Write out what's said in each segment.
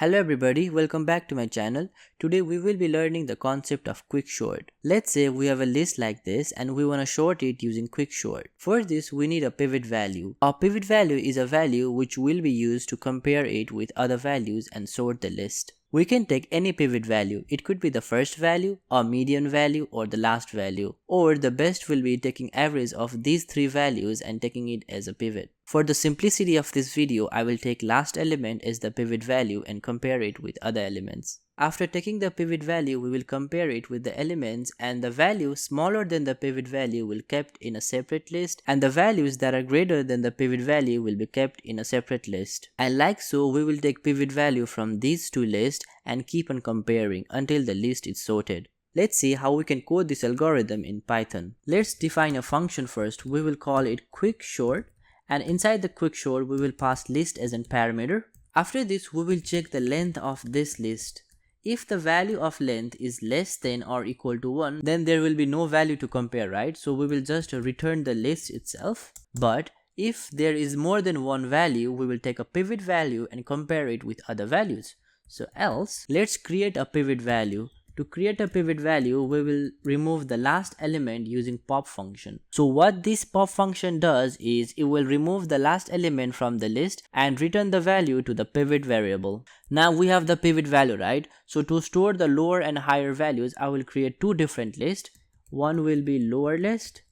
Hello everybody, welcome back to my channel. Today we will be learning the concept of quick sort. Let's say we have a list like this and we want to sort it using quick sort. For this we need a pivot value. A pivot value is a value which will be used to compare it with other values and sort the list. We can take any pivot value. It could be the first value, a median value, or the last value. Or the best will be taking average of these three values and taking it as a pivot. For the simplicity of this video, I will take last element as the pivot value and compare it with other elements. After taking the pivot value, we will compare it with the elements, and the value smaller than the pivot value will be kept in a separate list, and the values that are greater than the pivot value will be kept in a separate list. And like so, we will take pivot value from these two lists and keep on comparing until the list is sorted. Let's see how we can code this algorithm in Python. Let's define a function first. We will call it quick sort, and inside the quick sort we will pass list as a parameter. After this we will check the length of this list. If the value of length is less than or equal to 1, then there will be no value to compare, right? So we will just return the list itself. But if there is more than one value, we will take a pivot value and compare it with other values. So else, let's create a pivot value. To create a pivot value, we will remove the last element using pop function. So what this pop function does is it will remove the last element from the list and return the value to the pivot variable. Now we have the pivot value, right? So to store the lower and higher values, I will create two different lists. One will be lower list,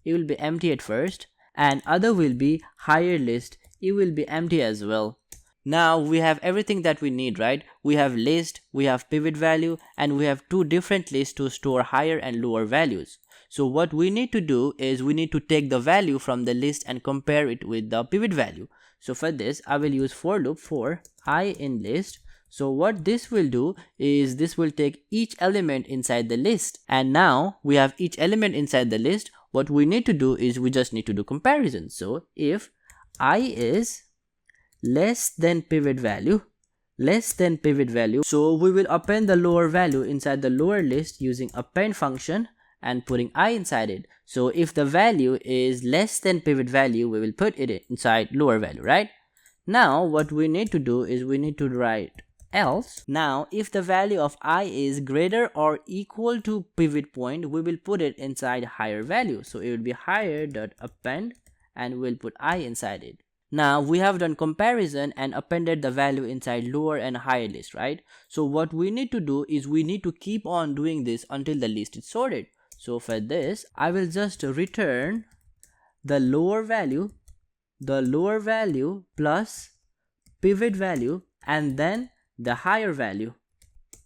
it will be empty at first, and other will be higher list, it will be empty as well. Now we have everything that we need, right? We have list, we have pivot value, and we have two different lists to store higher and lower values. So what we need to do is we need to take the value from the list and compare it with the pivot value. So for this, I will use for loop for I in list. So what this will do is this will take each element inside the list. And now we have each element inside the list. What we need to do is we just need to do comparison. So if I is less than pivot value, so we will append the lower value inside the lower list using append function and putting I inside it. So if the value is less than pivot value, we will put it inside lower value, right? Now what we need to do is we need to write else. Now if the value of I is greater or equal to pivot point, we will put it inside higher value. So it will be higher dot append and we'll put I inside it. Now we have done comparison and appended the value inside lower and higher list, right? So what we need to do is we need to keep on doing this until the list is sorted. So for this, I will just return the lower value plus pivot value and then the higher value.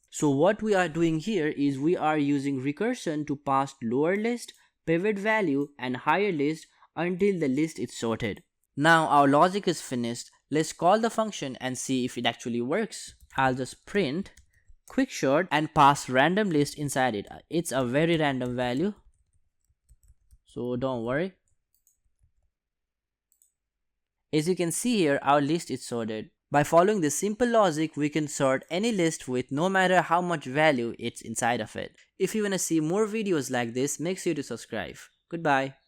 So what we are doing here is we are using recursion to pass lower list, pivot value and higher list until the list is sorted. Now our logic is finished. Let's call the function and see if it actually works. I'll just print quick sort and pass random list inside it. It's a very random value, so don't worry. As you can see here, our list is sorted. By following this simple logic, we can sort any list with no matter how much value it's inside of it. If you want to see more videos like this, make sure to subscribe. Goodbye.